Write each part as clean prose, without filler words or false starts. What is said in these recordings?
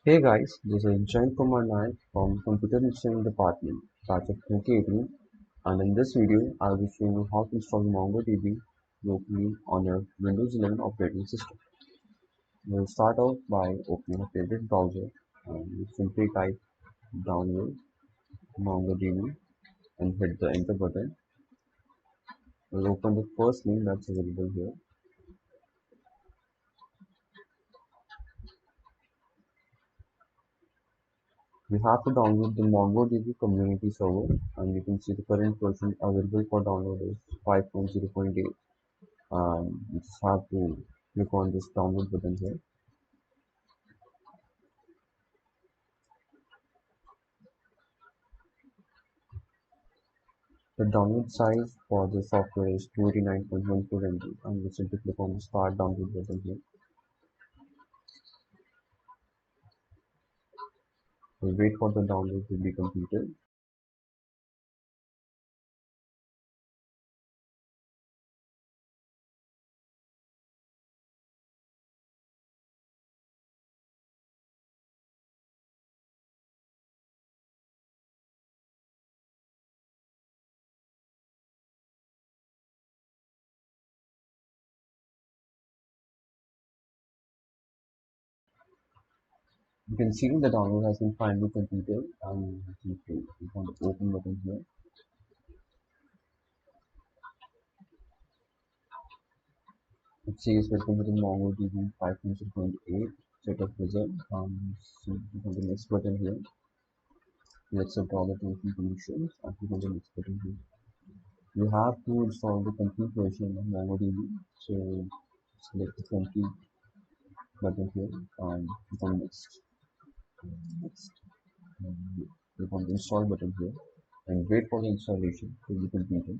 Hey guys, this is Jayant Kumar Naik from Computer Engineering Department, batch of 2018, and in this video, I'll be showing you how to install MongoDB locally on your Windows 11 operating system. We'll start off by opening a favorite browser and you simply type download MongoDB and hit the enter button. We'll open the first link that's available here. We have to download the MongoDB community server and you can see the current version available for download is 5.0.8. You just have to click on this download button here. The download size for the software is 289.14 MB and you simply click on the start download button here. We'll wait for the download to be completed. You can see the download has been finally completed and you can click on the open button here. It says welcome to the MongoDB 5.0.8 setup result. So click on the next button here. Let's set all the terms and conditions and click on the next button here. You have to install the complete version of MongoDB. So select the complete button here and click on next. Click on the install button here and wait for the installation to be completed.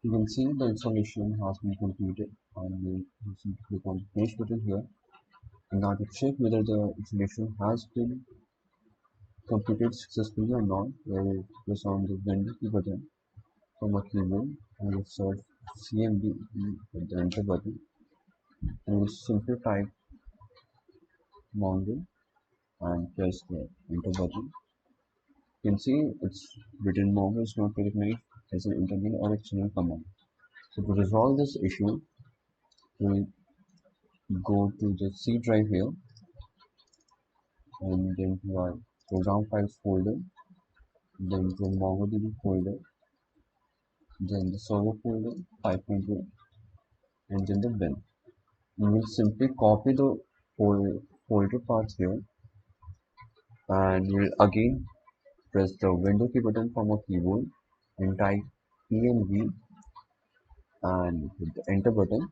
You can see the installation has been completed and you simply click on the finish button here. And now to check whether the installation has been completed successfully or not, we'll press on the window key button from a keyboard and we'll search CMD with the enter button and we'll simply type Mongo and press the enter button. You can see it's written Mongo is not recognized as an internal or external command. So to resolve this issue, we'll go to the C drive here and then to our program files folder, then to MongoDB folder, then the server folder 5.0 and then the bin. We will simply copy the folder paths here and we'll again press the window key button from our keyboard and type env and hit the enter button.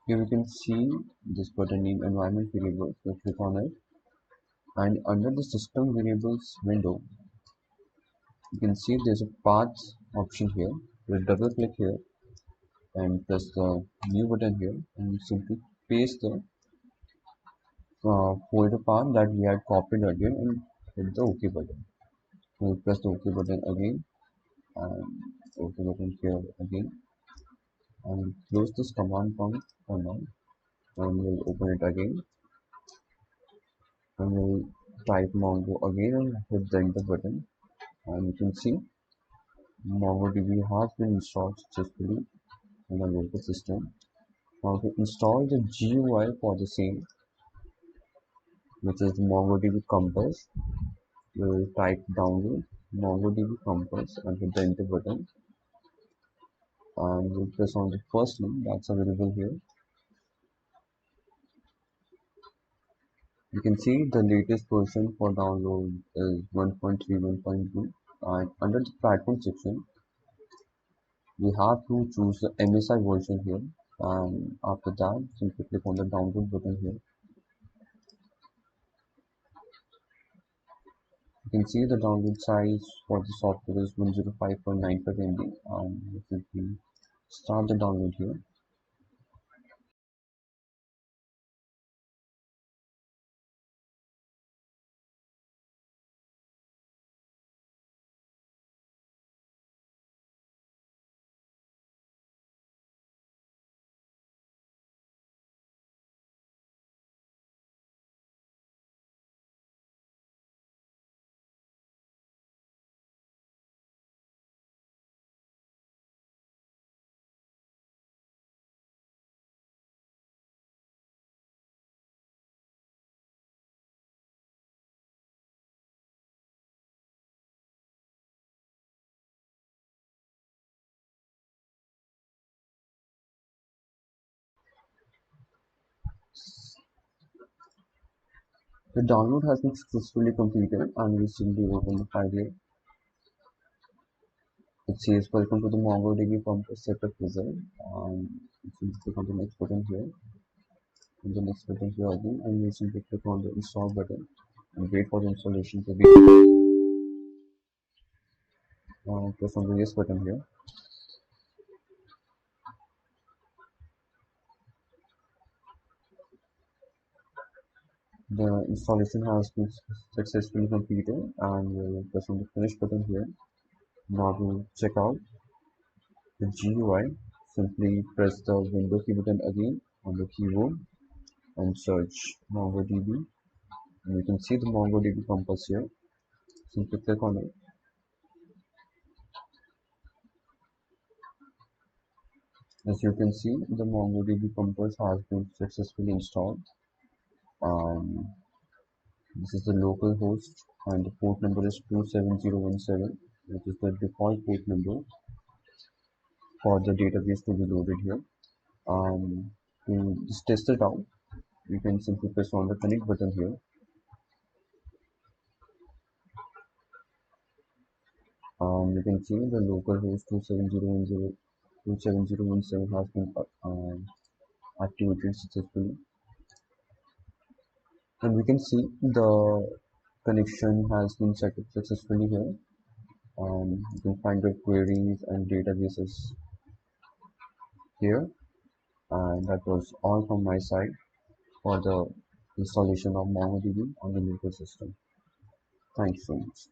Here we can see this button name environment variables. So click on it and under the system variables window you can see there's a path option here. We'll double click here and press the new button here and simply paste the folder path that we had copied earlier and hit the OK button. We'll press the OK button again and OK button here again and close this command prompt for now and we'll open it again and we'll type Mongo again and hit the enter button and you can see MongoDB has been installed successfully in the local system. Now to install the GUI for the same, which is the MongoDB Compass, we'll type download MongoDB Compass and hit the enter button, and we'll press on the first link that's available here. You can see the latest version for download is 1.31.2, and under the platform section we have to choose the MSI version here, and after that simply click on the download button here. You can see the download size for the software is 105.95 MB, and we simply start the download here. The download has been successfully completed, and we simply open the file here. It says welcome to the MongoDB Compass setup result, and you simply click on the next button here, and the next button here again, and you simply click on the install button and wait for the installation to be press on the yes button here. The installation has been successfully completed, and we'll press on the finish button here. Now to check out the GUI, simply press the window key button again on the keyboard and search MongoDB. And you can see the MongoDB Compass here. Simply click on it. As you can see, the MongoDB Compass has been successfully installed. This is the local host, and the port number is 27017, which is the default port number for the database to be loaded here. To just test it out, you can simply press on the connect button here. You can see the local host 27017 has been activated successfully, and we can see the connection has been set up successfully here. You can find your queries and databases here, and that was all from my side for the installation of MongoDB on the local system. Thank you so much.